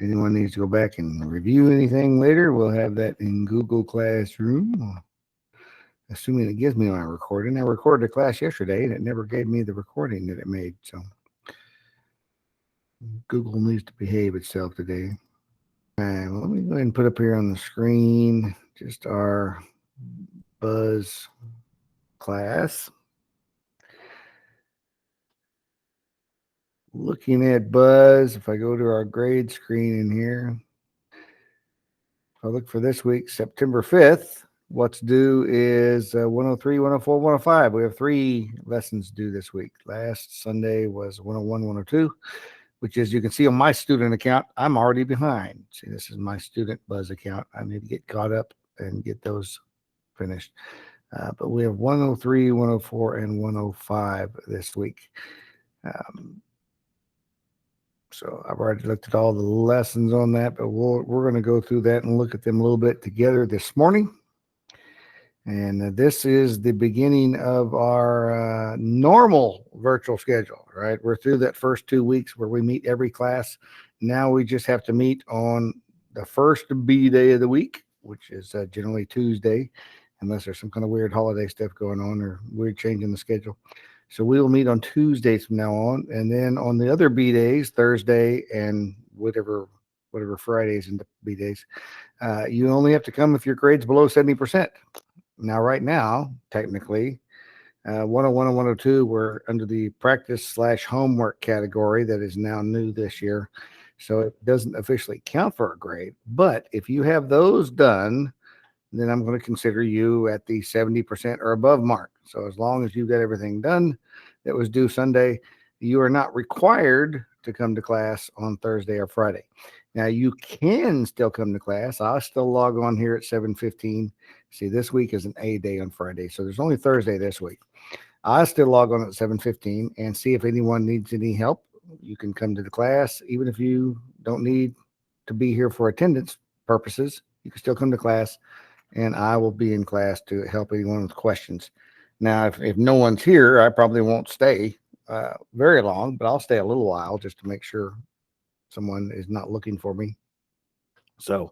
Anyone needs to go back and review anything later, we'll have that in Google Classroom. Assuming it gives me my recording. I recorded a class yesterday and it never gave me the recording that it made. So Google needs to behave itself today. All right, well, let me go ahead and put up here on the screen just our Buzz class. Looking at Buzz, if I go to our grade screen in here, if I look for this week, September 5th, what's due is 103, 104, 105. We have 3 lessons due this week. Last Sunday was 101, 102, which is, you can see on my student account, I'm already behind. See, this is my student Buzz account. I need to get caught up and get those finished. But we have 103, 104, and 105 this week. So I've already looked at all the lessons on that, but we're going to go through that and look at them a little bit together this morning. And this is the beginning of our normal virtual schedule, right? We're through that first 2 weeks where we meet every class. Now we just have to meet on the first B day of the week, which is generally Tuesday, unless there's some kind of weird holiday stuff going on or weird change in the schedule. So we will meet on Tuesdays from now on. And then on the other B days, Thursday and whatever Fridays and B days, you only have to come if your grade's below 70%. Now, right now, technically, 101 and 102 were under the practice/homework category that is now new this year. So it doesn't officially count for a grade. But if you have those done, then I'm going to consider you at the 70% or above mark. So as long as you got everything done that was due Sunday, you are not required to come to class on Thursday or Friday. Now, you can still come to class. I'll still log on here at 7:15. See, this week is an A day on Friday, so there's only Thursday this week. I still log on at 7:15 and see if anyone needs any help. You can come to the class, even if you don't need to be here for attendance purposes. You can still come to class, and I will be in class to help anyone with questions. Now, if no one's here, I probably won't stay very long, but I'll stay a little while just to make sure someone is not looking for me. So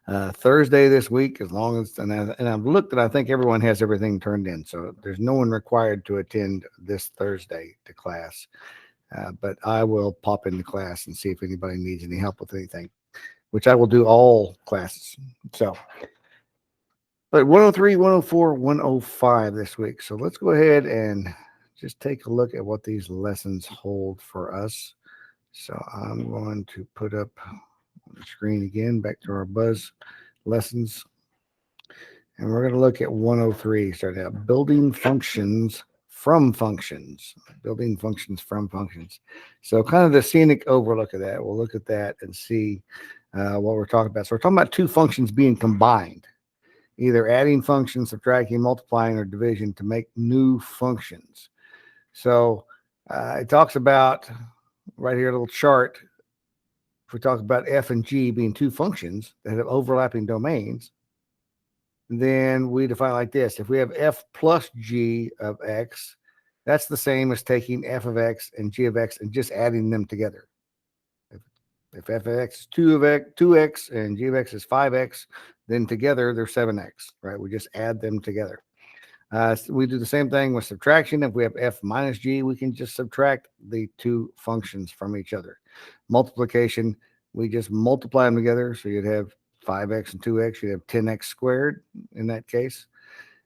Thursday this week, as long as, and I've looked and I think everyone has everything turned in. So there's no one required to attend this Thursday to class. But I will pop into class and see if anybody needs any help with anything, which I will do all classes. So, but 103, 104, 105 this week. So let's go ahead and just take a look at what these lessons hold for us. So I'm going to put up on the screen again, back to our Buzz lessons. And we're going to look at 103, starting out building functions from functions. Building functions from functions. So kind of the scenic overlook of that. We'll look at that and see what we're talking about. So we're talking about 2 functions being combined, either adding functions, subtracting, multiplying, or division to make new functions. So it talks about right here, a little chart. If we talk about f and g being 2 functions that have overlapping domains, then we define like this. If we have f plus g of x, that's the same as taking f of x and g of x and just adding them together. If f of x is 2x and g of x is 5x, then together they're 7x, right? We just add them together. So we do the same thing with subtraction. If we have f minus g, we can just subtract the 2 functions from each other. Multiplication, we just multiply them together. So you'd have 5x and 2x, you'd have 10x squared in that case.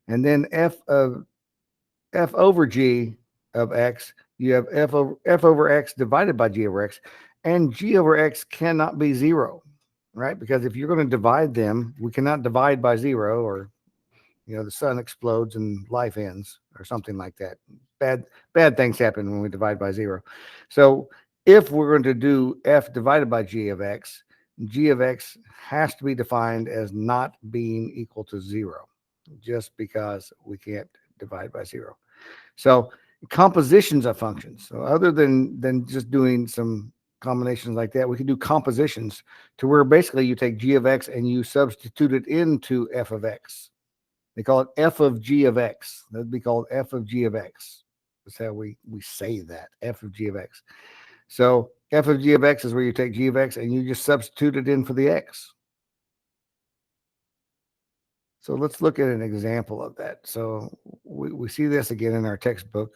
And then f over g of x, You have f over x divided by g over x, and g over x cannot be 0, right? Because if you're going to divide them, we cannot divide by 0, or the sun explodes and life ends or something like that. Bad things happen when we divide by 0. So if we're going to do f divided by g of x has to be defined as not being equal to 0, just because we can't divide by 0. So compositions of functions. So other than just doing some combinations like that, we can do compositions to where basically you take g of x and you substitute it into f of x. They call it f of g of x. That'd be called f of g of x. That's how we say that, f of g of x. So f of g of x is where you take g of x and you just substitute it in for the x. So let's look at an example of that. So we see this again in our textbook.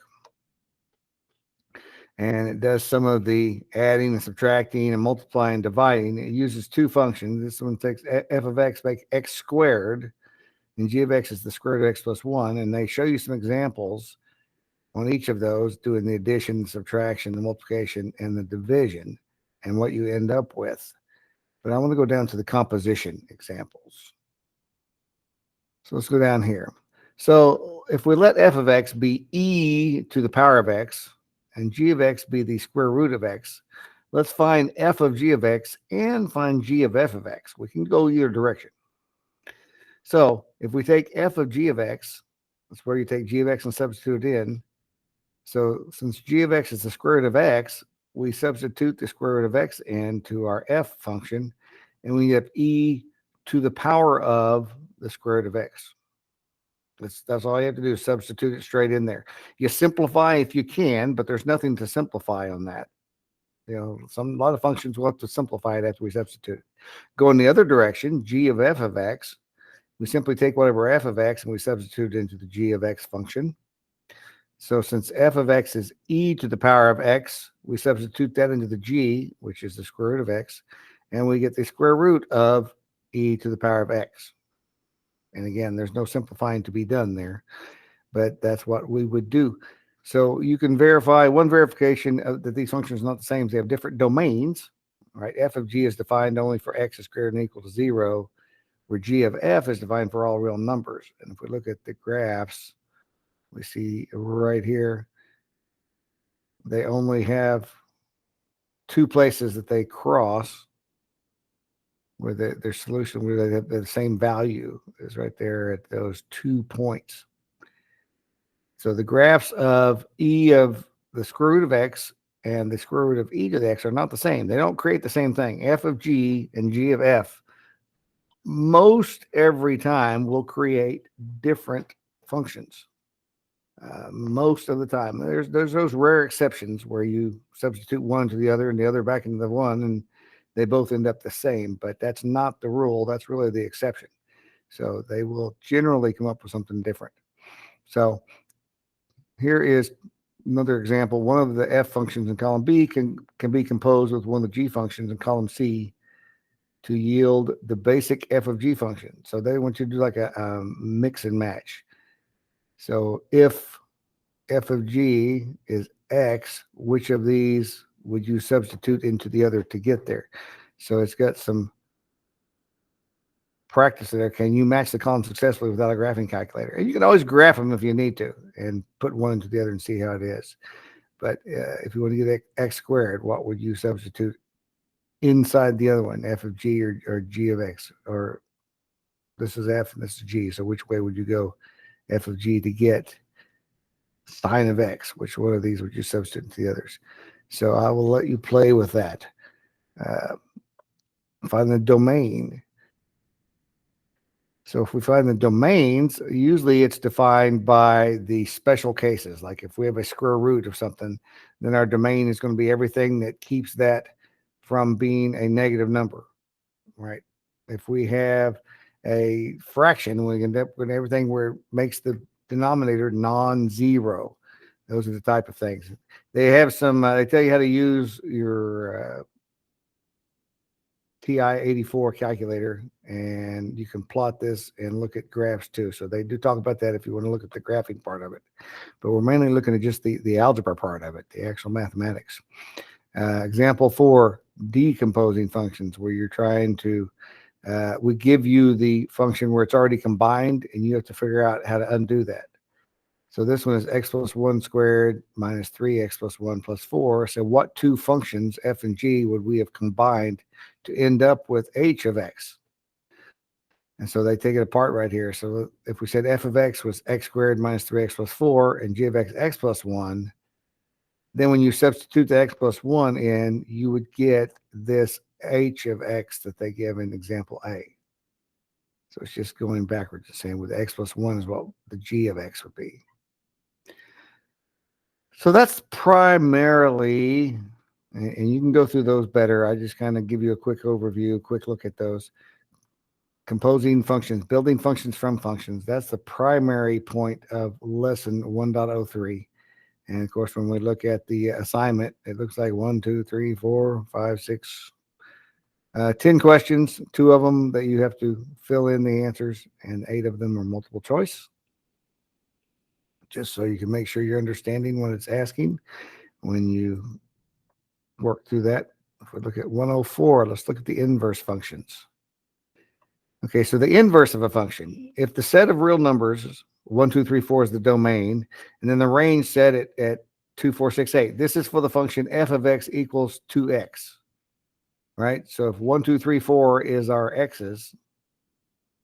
And it does some of the adding and subtracting and multiplying and dividing. It uses two functions. This one takes f of x by x squared, and g of x is the square root of x plus 1. And they show you some examples on each of those, doing the addition, subtraction, the multiplication, and the division, and what you end up with. But I want to go down to the composition examples. So let's go down here. So if we let f of x be e to the power of x, and g of x be the square root of x, let's find f of g of x and find g of f of x. We can go either direction. So if we take f of g of x, that's where you take g of x and substitute it in. So since g of x is the square root of x, we substitute the square root of x into our f function, and we get e to the power of the square root of x. That's all you have to do is substitute it straight in there. You simplify if you can, but there's nothing to simplify on that. A lot of functions will have to simplify it after we substitute it. Go in the other direction, g of f of x. We simply take whatever f of x and we substitute it into the g of x function. So since f of x is e to the power of x, we substitute that into the g, which is the square root of x, and we get the square root of e to the power of x. And again, there's no simplifying to be done there, but that's what we would do. So you can verify one verification that these functions are not the same. They have different domains, right? F of g is defined only for x is greater than or equal to 0, where g of f is defined for all real numbers. And if we look at the graphs, we see right here, they only have two places that they cross where their solution, where they have the same value, is right there at those 2 points. So the graphs of e of the square root of x and the square root of e to the x are not the same. They don't create the same thing. F of g and g of f most every time will create different functions. Most of the time. There's those rare exceptions where you substitute one to the other and the other back into the one, and they both end up the same, but that's not the rule. That's really the exception. So they will generally come up with something different. So here is another example. One of the f functions in column B can be composed with one of the g functions in column C to yield the basic f of g function. So they want you to do like a mix and match. So if f of g is x, which of these would you substitute into the other to get there? So it's got some practice there. Can you match the column successfully without a graphing calculator? And you can always graph them if you need to and put one into the other and see how it is. But if you want to get x squared, what would you substitute inside the other one, f of g or g of x? Or this is f and this is g. So which way would you go, f of g, to get sine of x? Which one of these would you substitute into the others? So I will let you play with that. Find the domain. So if we find the domains, usually it's defined by the special cases. Like if we have a square root of something, then our domain is going to be everything that keeps that from being a negative number, right? If we have a fraction, we end up with everything where it makes the denominator non-zero. Those are the type of things. They have some, they tell you how to use your TI-84 calculator, and you can plot this and look at graphs too. So they do talk about that if you want to look at the graphing part of it. But we're mainly looking at just the algebra part of it, the actual mathematics. Example 4, decomposing functions, where you're trying to, we give you the function where it's already combined, and you have to figure out how to undo that. So this one is x plus 1 squared minus 3x plus 1 plus 4. So what two functions, f and g, would we have combined to end up with h of x? And so they take it apart right here. So if we said f of x was x squared minus 3x plus 4 and g of x, x plus 1, then when you substitute the x plus 1 in, you would get this h of x that they give in example A. So it's just going backwards, the same with x plus 1 is what the g of x would be. So that's primarily, and you can go through those better. I just kind of give you a quick overview, quick look at those. Composing functions, building functions from functions. That's the primary point of lesson 1.03. And of course, when we look at the assignment, it looks like 1, 2, 3, 4, 5, 6, 10 questions, 2 of them that you have to fill in the answers, and 8 of them are multiple choice. Just so you can make sure you're understanding what it's asking when you work through that. If we look at 104, let's look at the inverse functions. Okay, so the inverse of a function, if the set of real numbers, 1, 2, 3, 4 is the domain, and then the range set at 2, 4, 6, 8. This is for the function f of x equals 2x, right? So if 1, 2, 3, 4 is our x's,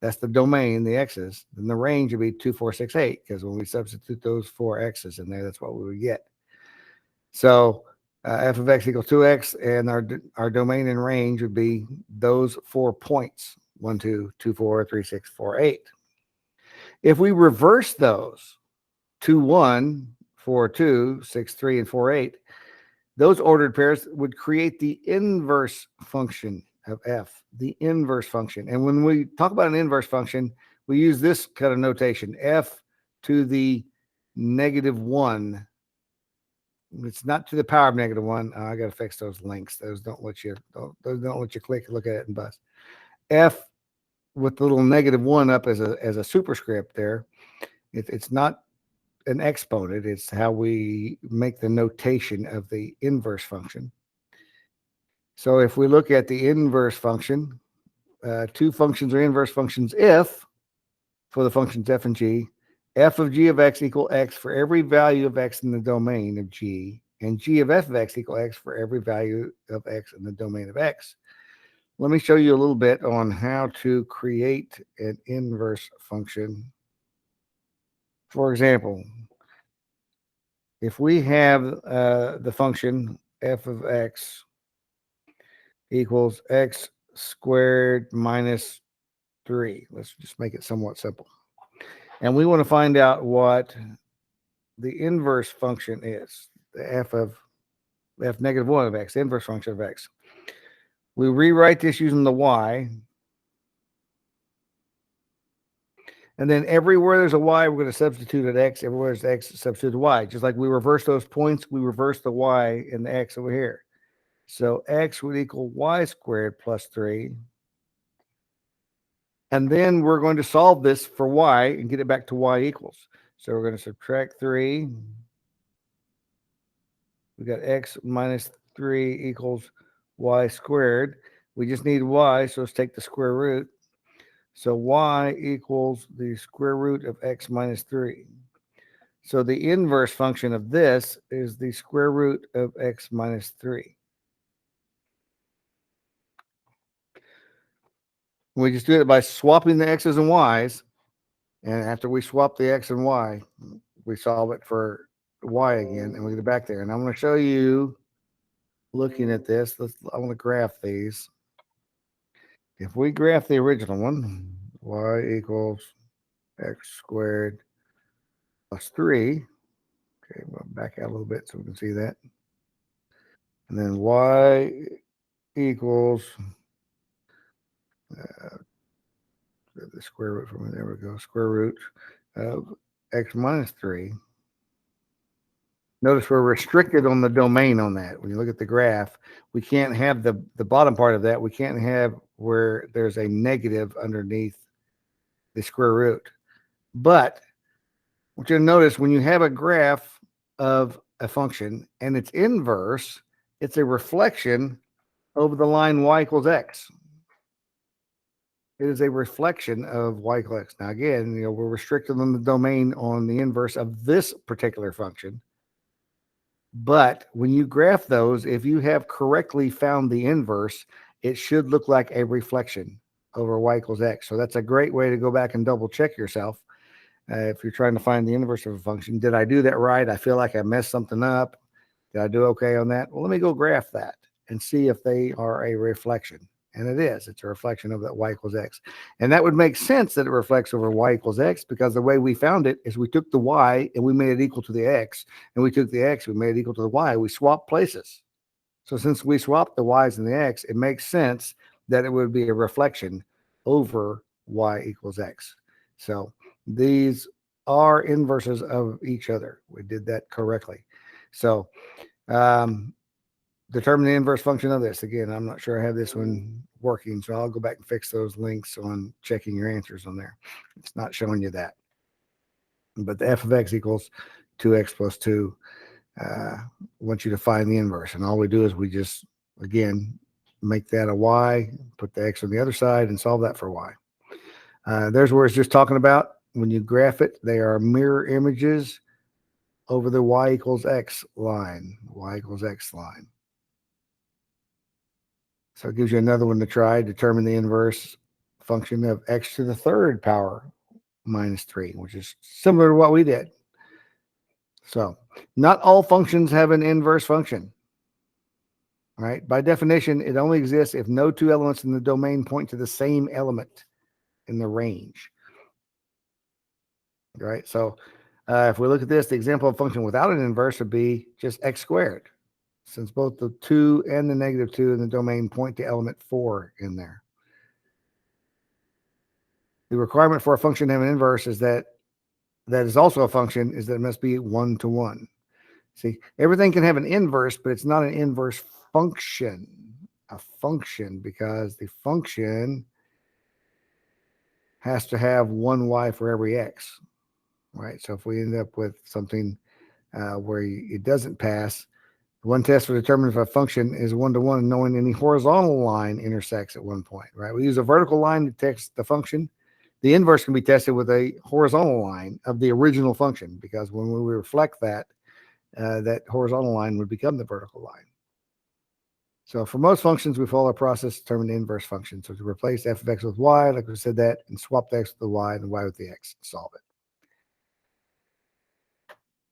that's the domain, the x's, then the range would be 2, 4, 6, 8, because when we substitute those 4 x's in there, that's what we would get. So f of x equals 2x, and our domain and range would be those 4 points, 1, 2, 2, 4, 3, 6, 4, 8. If we reverse those, 2, 1, 4, 2, 6, 3, and 4, 8, those ordered pairs would create the inverse function of f, the inverse function. And when we talk about an inverse function, we use this kind of notation, f to the -1. It's not to the power of -1. I got to fix those links. Those don't let you click, look at it, and bust. F with the little -1 up as a superscript there. It's not an exponent. It's how we make the notation of the inverse function. So if we look at the inverse function, 2 functions are inverse functions if, for the functions f and g, f of g of x equal x for every value of x in the domain of g, and g of f of x equal x for every value of x in the domain of x. Let me show you a little bit on how to create an inverse function. For example, if we have the function f of x equals x squared minus 3, let's just make it somewhat simple. And we want to find out what the inverse function is, the f -1 of x, the inverse function of x. We rewrite this using the y. And then everywhere there's a y, we're going to substitute an x. Everywhere there's x, substitute a y. Just like we reverse those points, we reverse the y in the x over here. So x would equal y squared plus 3. And then we're going to solve this for y and get it back to y equals. So we're going to subtract 3. We got x minus 3 equals y squared. We just need y, so let's take the square root. So y equals the square root of x minus 3. So the inverse function of this is the square root of x minus 3. We just do it by swapping the x's and y's. And after we swap the x and y, we solve it for y again, and we get it back there. And I'm going to show you, looking at this, I want to graph these. If we graph the original one, y equals x squared plus 3. Okay, we'll back out a little bit so we can see that. And then y equals the square root from it. There we go. Square root of x minus 3. Notice we're restricted on the domain on that. When you look at the graph, we can't have the bottom part of that. We can't have where there's a negative underneath the square root. But what you'll notice when you have a graph of a function and its inverse, it's a reflection over the line y equals x. It is a reflection of y equals x. Now, again, we're restricted on the domain on the inverse of this particular function. But when you graph those, if you have correctly found the inverse, it should look like a reflection over y equals x. So that's a great way to go back and double check yourself. If you're trying to find the inverse of a function, did I do that right? I feel like I messed something up. Did I do okay on that? Well, let me go graph that and see if they are a reflection. And it is. It's a reflection of that y equals x. And that would make sense that it reflects over y equals x, because the way we found it is we took the y and we made it equal to the x, and we took the x, we made it equal to the y. We swapped places. So since we swapped the y's and the x, it makes sense that it would be a reflection over y equals x. So these are inverses of each other. We did that correctly. So determine the inverse function of this. Again, I'm not sure I have this one working, so I'll go back and fix those links on checking your answers on there. It's not showing you that. But the f of x equals 2x plus 2. Want you to find the inverse. And all we do is we just, again, make that a y, put the x on the other side, and solve that for y. There's where it's just talking about when you graph it, they are mirror images over the y equals x line. Y equals x line. So it gives you another one to try. Determine the inverse function of x to the third power minus 3, which is similar to what we did. So not all functions have an inverse function. All right. By definition, it only exists if no two elements in the domain point to the same element in the range. All right. So if we look at this, the example of function without an inverse would be just x squared, since both the 2 and the negative 2 in the domain point to element 4 in there. The requirement for a function to have an inverse is that is also a function is that it must be 1 to 1. See, everything can have an inverse, but it's not an inverse function. A function, because the function has to have 1y for every x. Right? So if we end up with something where it doesn't pass, one test for determining if a function is 1 to 1, knowing any horizontal line intersects at one point. Right? We use a vertical line to test the function. The inverse can be tested with a horizontal line of the original function, because when we reflect that, that horizontal line would become the vertical line. So for most functions, we follow a process to determine the inverse function. So to replace f of x with y, like we said that, and swap the x with the y and the y with the x, solve it.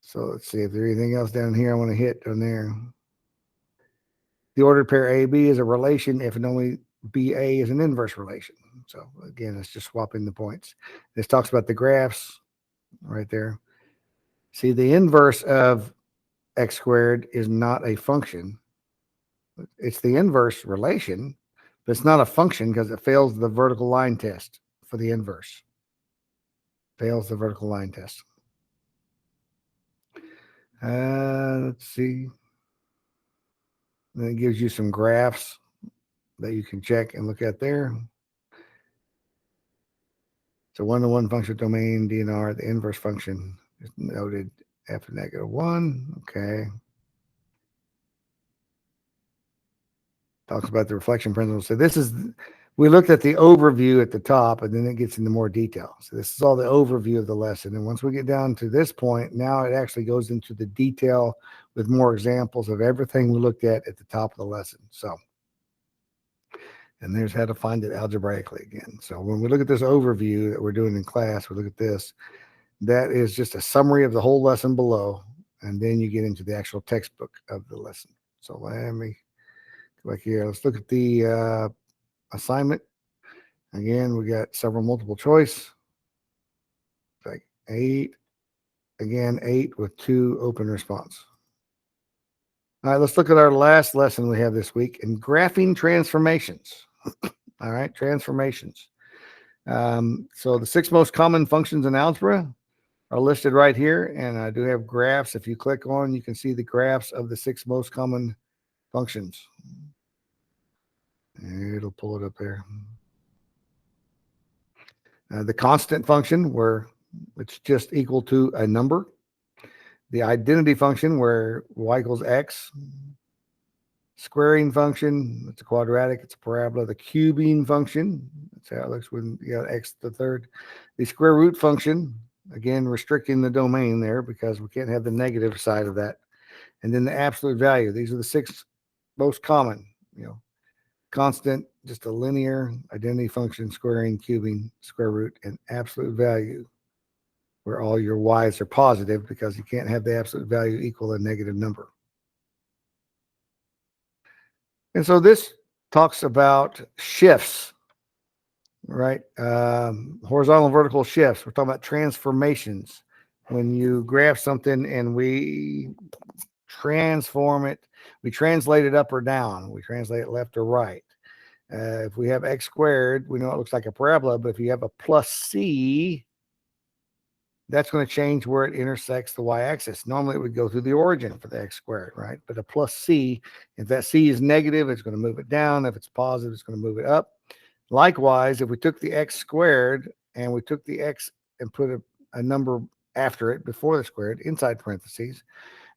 So let's see if there's anything else down here I want to hit on there. The ordered pair AB is a relation if and only BA is an inverse relation. So again, it's just swapping the points. This talks about the graphs right there. See, the inverse of x squared is not a function. It's the inverse relation, but it's not a function because it fails the vertical line test for the inverse. Fails the vertical line test. Let's see. Then it gives you some graphs that you can check and look at there. So 1-to-1 function domain, DNR, the inverse function is noted f of negative 1. Okay. Talks about the reflection principle. So this is, we looked at the overview at the top, and then it gets into more detail. So this is all the overview of the lesson. And once we get down to this point, now it actually goes into the detail with more examples of everything we looked at the top of the lesson. So, and there's how to find it algebraically again. So when we look at this overview that we're doing in class, we look at this, that is just a summary of the whole lesson below. And then you get into the actual textbook of the lesson. So let me go back here. Let's look at the assignment. Again, we got several multiple choice. Like 8. Again, 8 with 2 open response. All right, let's look at our last lesson we have this week in graphing transformations. All right, transformations. So the 6 most common functions in algebra are listed right here, and I do have graphs. If you click on, you can see the graphs of the 6 most common functions. It'll pull it up there. The constant function, where it's just equal to a number. The identity function, where y equals x. Squaring function, it's a quadratic, it's a parabola. The cubing function, that's how it looks when you got x to the third. The square root function, again, restricting the domain there because we can't have the negative side of that. And then the absolute value. These are the 6 most common, constant, just a linear, identity function, squaring, cubing, square root, and absolute value, where all your y's are positive because you can't have the absolute value equal a negative number. And so this talks about shifts, right? Horizontal and vertical shifts. We're talking about transformations. When you graph something and we transform it, we translate it up or down. We translate it left or right. If we have x squared, we know it looks like a parabola, but if you have a plus c, that's going to change where it intersects the y-axis. Normally, it would go through the origin for the x squared, right? But a plus c, if that c is negative, it's going to move it down. If it's positive, it's going to move it up. Likewise, if we took the x squared and we took the x and put a number after it, before the squared, inside parentheses,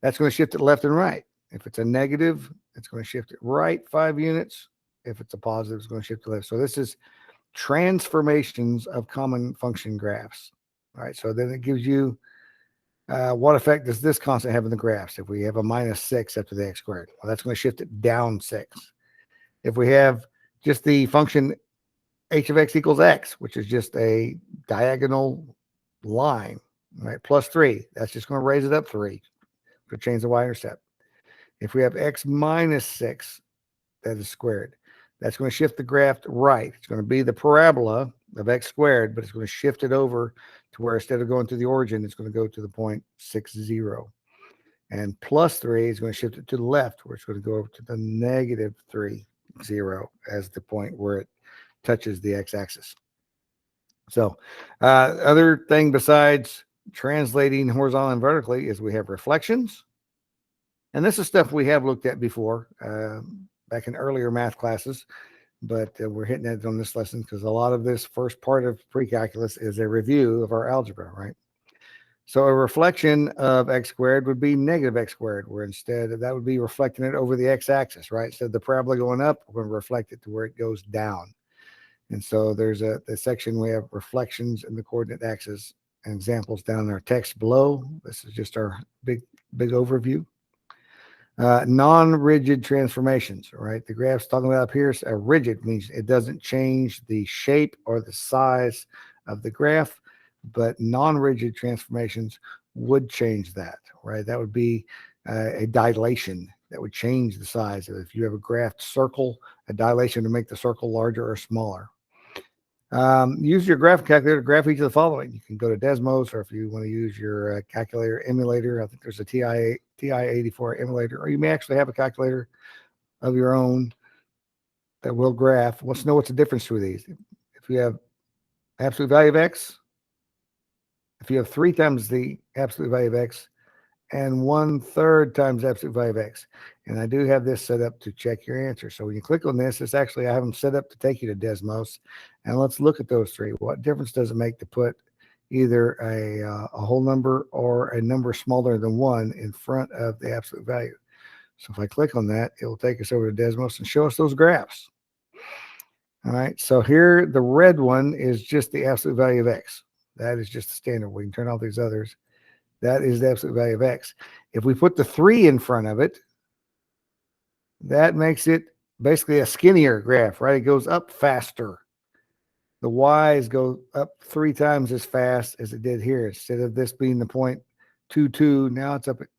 that's going to shift it left and right. If it's a negative, it's going to shift it right 5 units. If it's a positive, it's going to shift it left. So this is transformations of common function graphs. All right, so then it gives you what effect does this constant have in the graphs? If we have a minus 6 after the x squared, well, that's going to shift it down 6. If we have just the function h of x equals x, which is just a diagonal line, right, plus 3, that's just going to raise it up 3 to change the y-intercept. If we have x minus 6, that is squared, that's going to shift the graph right. It's going to be the parabola of x squared, but it's going to shift it over to where instead of going to the origin, it's going to go to the point 60. And plus 3 is going to shift it to the left, where it's going to go over to the negative 3, 0 as the point where it touches the x-axis. So other thing besides translating horizontally and vertically is we have reflections. And this is stuff we have looked at before back in earlier math classes, but we're hitting it on this lesson because a lot of this first part of pre-calculus is a review of our algebra, right? So a reflection of x squared would be negative x squared, where instead that would be reflecting it over the x-axis, right? Instead of the parabola going up, we're going to reflect it to where it goes down. And so there's a section we have reflections in the coordinate axis and examples down in our text below. This is just our big overview. Non-rigid transformations, right? The graph's talking about up here is rigid, means it doesn't change the shape or the size of the graph, but non-rigid transformations would change that, right? That would be a dilation that would change the size. If you have a graphed circle, a dilation to make the circle larger or smaller. Use your graph calculator to graph each of the following. You can go to Desmos, or if you want to use your calculator emulator, I think there's a TI-84 emulator, or you may actually have a calculator of your own that will graph. Let's know what's the difference between these. If you have absolute value of x, if you have 3 times the absolute value of x, and 1/3 times absolute value of x. And I do have this set up to check your answer. So when you click on this, it's actually, I have them set up to take you to Desmos. And let's look at those 3. What difference does it make to put either a whole number or a number smaller than 1 in front of the absolute value? So if I click on that, it will take us over to Desmos and show us those graphs. All right, so here the red one is just the absolute value of x. That is just the standard. We can turn off these others. That is the absolute value of x. If we put the 3 in front of it, that makes it basically a skinnier graph, right? It goes up faster. The y's go up 3 times as fast as it did here. Instead of this being the point 2.2, now it's up at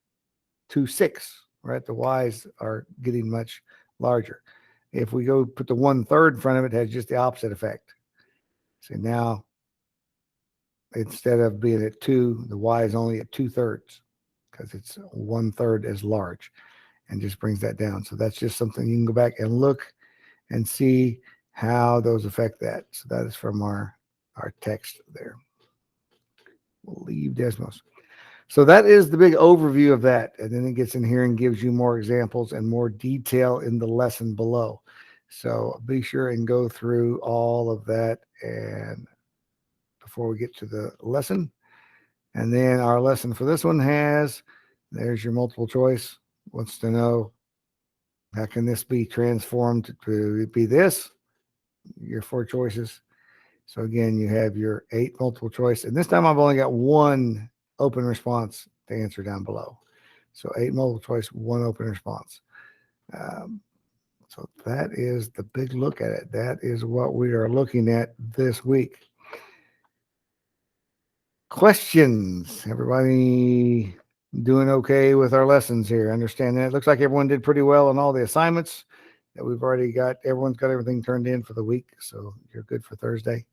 2.6, right? The y's are getting much larger. If we go put the 1/3 in front of it, it has just the opposite effect. So now, instead of being at 2, the y is only at 2/3 because it's 1/3 as large, and just brings that down. So that's just something you can go back and look and see how those affect that. So that is from our text there. We'll leave Desmos. So that is the big overview of that. And then it gets in here and gives you more examples and more detail in the lesson below. So be sure and go through all of that and before we get to the lesson. And then our lesson for this one there's your multiple choice. Wants to know, how can this be transformed to be this? Your 4 choices. So again, you have your 8 multiple choice. And this time I've only got 1 open response to answer down below. So 8 multiple choice, 1 open response. So that is the big look at it. That is what we are looking at this week. Questions? Everybody doing okay with our lessons here? Understand that? It looks like everyone did pretty well on all the assignments that we've already got. Everyone's got everything turned in for the week. So you're good for Thursday.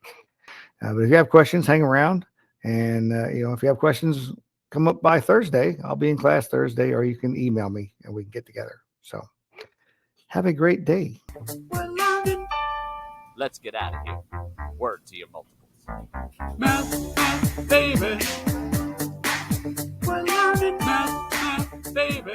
But if you have questions, hang around. And, if you have questions, come up by Thursday. I'll be in class Thursday, or you can email me and we can get together. So have a great day. Let's get out of here. Word to your multiples. Math, baby. We're learning math, baby.